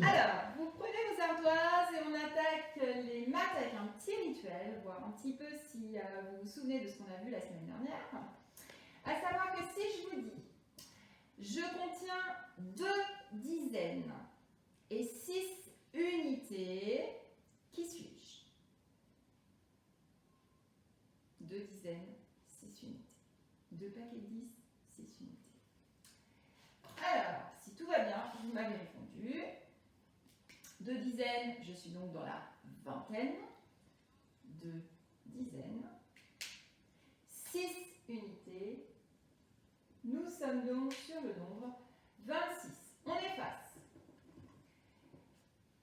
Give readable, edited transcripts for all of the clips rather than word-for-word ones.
Alors, vous prenez vos ardoises et on attaque les maths avec un petit rituel, voir un petit peu si vous vous souvenez de ce qu'on a vu la semaine dernière. À savoir que si je vous dis, je contiens 2 dizaines et 6 unités, qui suis-je? 2 dizaines, 6 unités. 2 paquets de 10, 6 unités. Alors, si tout va bien, vous m'avez répondu. 2 dizaines, je suis donc dans la vingtaine. 2 dizaines. 6 unités. Nous sommes donc sur le nombre 26. On efface.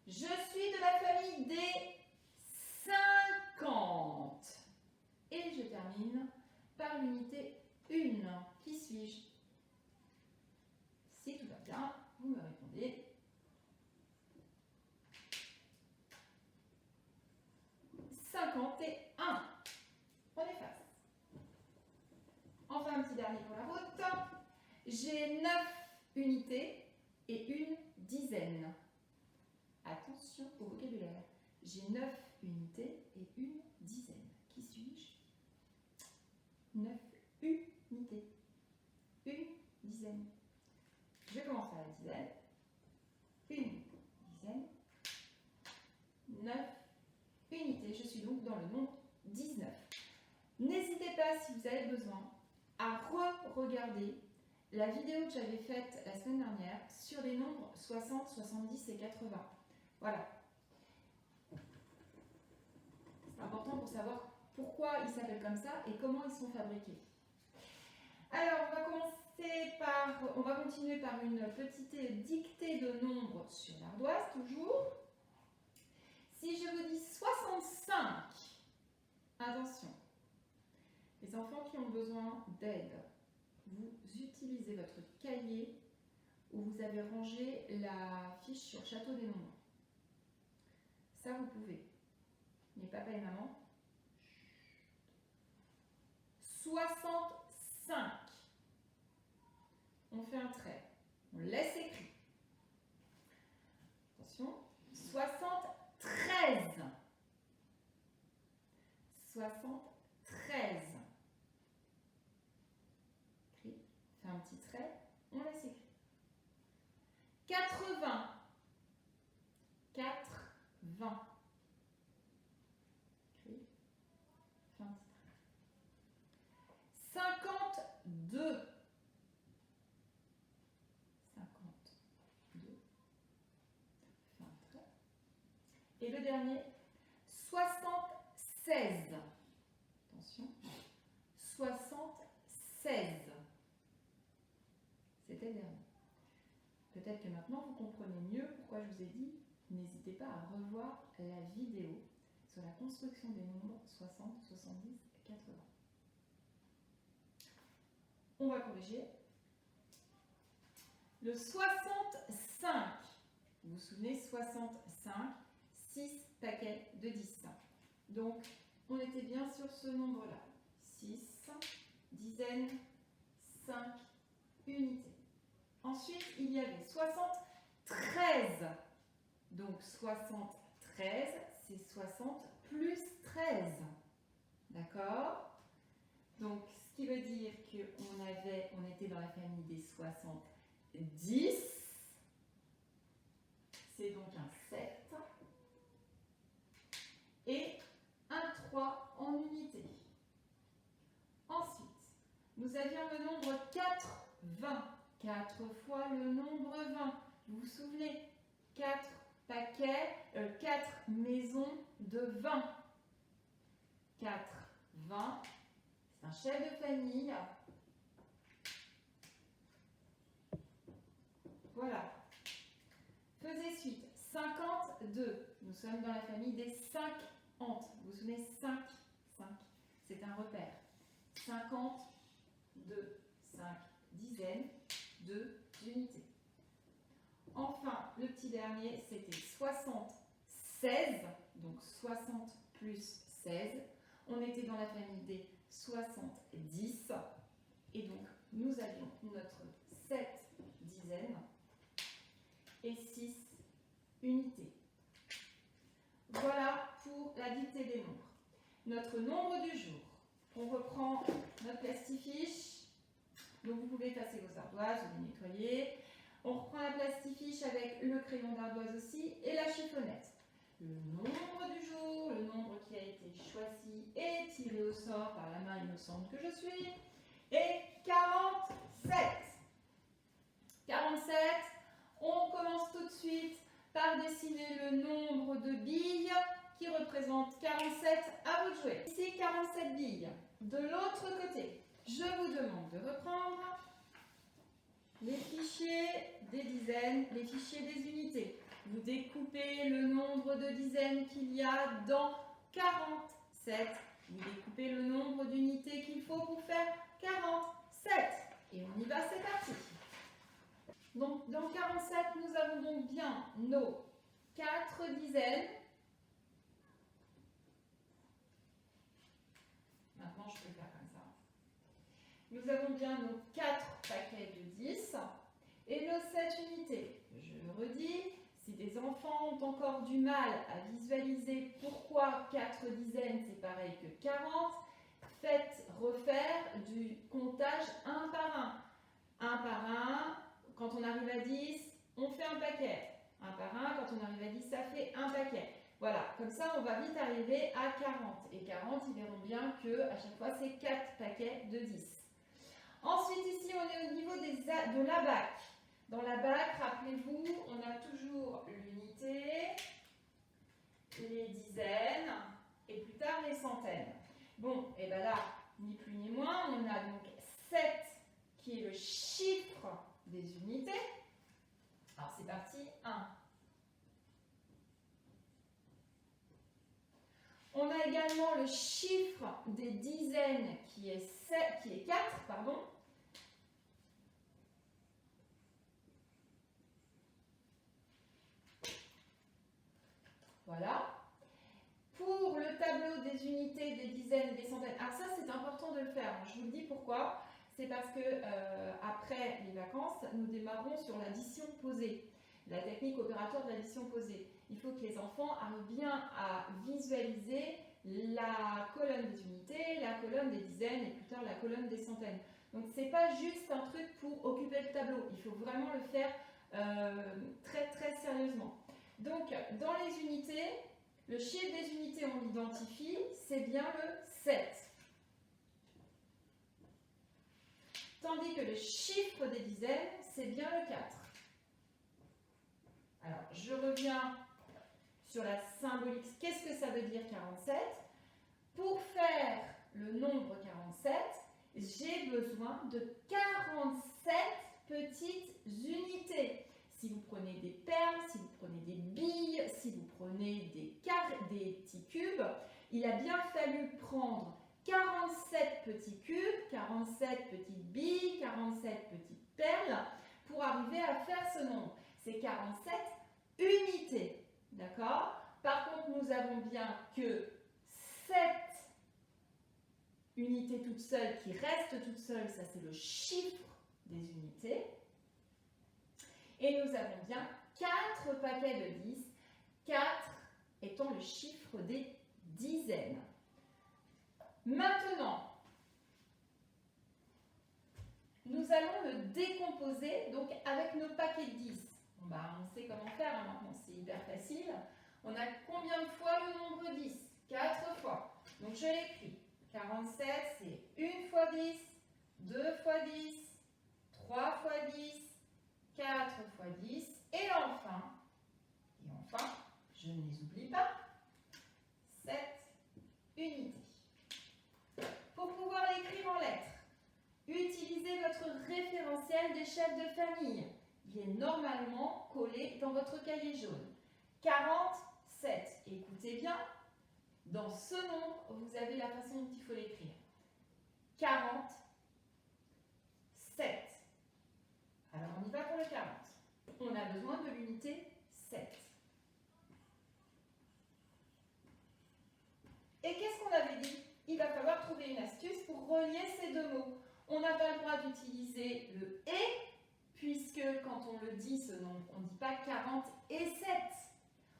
Je suis de la famille des 50. Et je termine par l'unité 1. Qui suis-je? Si tout va bien, vous me répondez 51. On efface. Enfin, un petit dernier pour la route. J'ai 9 unités et une dizaine. Attention au vocabulaire. J'ai 9 unités et une dizaine. Qui suis-je? 9 unités. Une dizaine. Je commence par la dizaine. Une dizaine. 9 unités. Je suis donc dans le nombre 19. N'hésitez pas, si vous avez besoin, à re-regarder la vidéo que j'avais faite la semaine dernière sur les nombres 60, 70 et 80. Voilà. C'est important pour savoir pourquoi ils s'appellent comme ça et comment ils sont fabriqués. Alors, on va continuer par une petite dictée de nombres sur l'ardoise, toujours. Si je vous dis 65, attention, les enfants qui ont besoin d'aide, vous utilisez votre cahier où vous avez rangé la fiche sur Château des Nombres. Ça, vous pouvez. Mais papa et maman. 65. On fait un trait. On laisse écrit. Attention. 73. 73. Écrit. Fait un petit trait. On laisse écrit. 80. 80. Écrit. Fait un petit trait. 52. 52. Fait un trait. Et le dernier, 76. Attention. 76. C'était le dernier. Peut-être que maintenant vous comprenez mieux pourquoi je vous ai dit, n'hésitez pas à revoir la vidéo sur la construction des nombres 60, 70 et 80. On va corriger. Le 65. Vous vous souvenez, 65, 6 paquets de 10. Donc, on était bien sur ce nombre-là. 6, dizaines, 5 unités. Ensuite, il y avait 73. Donc, 73, c'est 60 plus 13. D'accord? Donc, ce qui veut dire qu'on était dans la famille des 70. C'est donc un 7. Et un 3 en unité. Ensuite, nous avions le nombre 80. 4 fois le nombre 20. Vous vous souvenez? 4 paquets, 4 maisons de 20. 4, 20. C'est un chef de famille. Voilà. Faisez suite. 52. Nous sommes dans la famille des 50. Vous vous souvenez? 5. 5. C'est un repère. 50, 2, 5 dizaines, 2 unités. Enfin, le petit dernier, c'était 76. Donc 60 plus 16. On était dans la famille des 70. Et donc, nous avions notre 7 dizaines et 6 notre plastifiche. Donc vous pouvez effacer vos ardoises ou les nettoyer. On reprend la plastifiche avec le crayon d'ardoise aussi et la chiffonnette. Le nombre du jour, le nombre qui a été choisi et tiré au sort par la main innocente que je suis, est 47. 47, on commence tout de suite par dessiner le nombre de billes qui représente 47. À vous de jouer. Ici, 47 billes. De l'autre côté, je vous demande de reprendre les fichiers des dizaines, les fichiers des unités. Vous découpez le nombre de dizaines qu'il y a dans 47. Vous découpez le nombre d'unités qu'il faut pour faire 47. Et on y va, c'est parti. Donc, dans 47, nous avons donc bien nos 4 dizaines. Maintenant, je peux le faire comme ça. Nous avons bien nos 4 paquets de 10 et nos 7 unités. Je le redis, si des enfants ont encore du mal à visualiser pourquoi 4 dizaines c'est pareil que 40, faites refaire du comptage un par un. Un par un, quand on arrive à 10, on fait un paquet. Un par un, quand on arrive à 10, ça fait un paquet. Voilà, comme ça on va vite arriver à 40. Et 40, ils verront bien que à chaque fois c'est 4 paquets de 10. Ensuite ici on est au niveau de la BAC. Dans la BAC, rappelez-vous, on a toujours l'unité, les dizaines et plus tard les centaines. Bon, et bien là, ni plus ni moins, on a donc 7 qui est le chiffre des unités. Alors c'est parti, 1. On a également le chiffre des dizaines qui est 4, pardon. Voilà. Pour le tableau des unités, des dizaines et des centaines, alors ça c'est important de le faire, je vous le dis pourquoi. C'est parce que après les vacances, nous démarrons sur l'addition posée, la technique opératoire de l'addition posée. Il faut que les enfants arrivent bien à visualiser la colonne des unités, la colonne des dizaines et plus tard la colonne des centaines. Donc ce n'est pas juste un truc pour occuper le tableau, il faut vraiment le faire très très sérieusement. Donc dans les unités, le chiffre des unités on l'identifie, c'est bien le 7. Tandis que le chiffre des dizaines, c'est bien le 4. Alors, je reviens sur la symbolique. Qu'est-ce que ça veut dire 47? Pour faire le nombre 47, j'ai besoin de 47 petites unités. Si vous prenez des perles, si vous prenez des billes, si vous prenez des petits cubes, il a bien fallu prendre 47 petits cubes, 47 petites billes, 47 petites perles pour arriver à faire ce nombre. C'est 47 unités, d'accord? Par contre, nous avons bien que 7 unités toutes seules qui restent toutes seules, ça c'est le chiffre des unités. Et nous avons bien 4 paquets de 10, 4 étant le chiffre des dizaines. Maintenant, nous allons le décomposer donc avec nos paquets de 10. Bon, bah, on sait comment faire hein, maintenant, c'est hyper facile. On a combien de fois le nombre 10? 4 fois. Donc je l'écris. 47, c'est 1 fois 10, 2 fois 10, 3 fois 10, 4 fois 10, et enfin, je ne les oublie pas, 7 unités. Pour pouvoir l'écrire en lettres, utilisez votre référentiel des chefs de famille. Il est normalement collé dans votre cahier jaune. 47. Écoutez bien, dans ce nombre, vous avez la façon dont il faut l'écrire. 47. Alors on y va pour le 40. On a besoin de l'unité 7. Et qu'est-ce qu'on avait dit? Il va falloir trouver une astuce pour relier ces deux mots. On n'a pas le droit d'utiliser le « et », puisque quand on le dit ce nombre, on ne dit pas 40 et 7.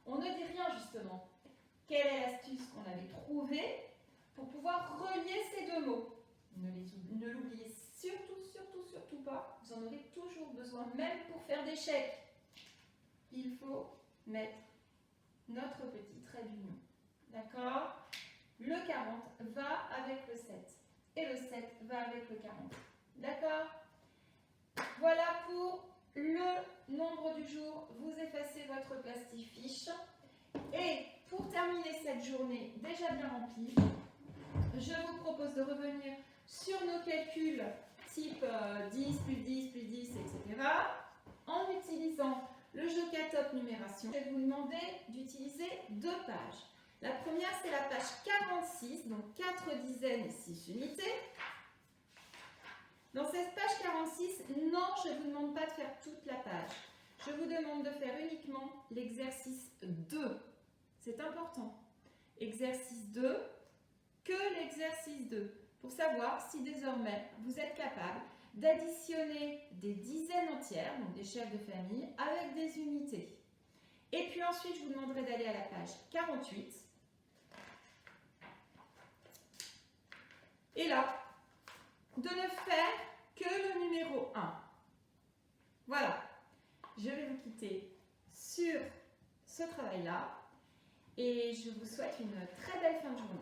On ne dit rien justement. Quelle est l'astuce qu'on avait trouvée pour pouvoir relier ces deux mots? Ne les oubliez vous en aurez toujours besoin, même pour faire des chèques. Il faut mettre notre petit trait d'union. D'accord? Le 40 va avec le 7 et le 7 va avec le 40. D'accord? Voilà pour le nombre du jour. Vous effacez votre plastifiche. Et pour terminer cette journée déjà bien remplie, je vous propose de revenir sur nos calculs type 10 plus 10 plus 10, etc. En utilisant le Jocatop numération. Je vais vous demander d'utiliser 2 pages. La première, c'est la page 46, donc 4 dizaines et 6 unités. Dans cette page 46, non, je ne vous demande pas de faire toute la page. Je vous demande de faire uniquement l'exercice 2. C'est important. Exercice 2, que l'exercice 2. Pour savoir si désormais vous êtes capable d'additionner des dizaines entières, donc des chefs de famille, avec des unités. Et puis ensuite, je vous demanderai d'aller à la page 48. Et là, de ne faire que le numéro 1. Voilà. Je vais vous quitter sur ce travail-là et je vous souhaite une très belle fin de journée.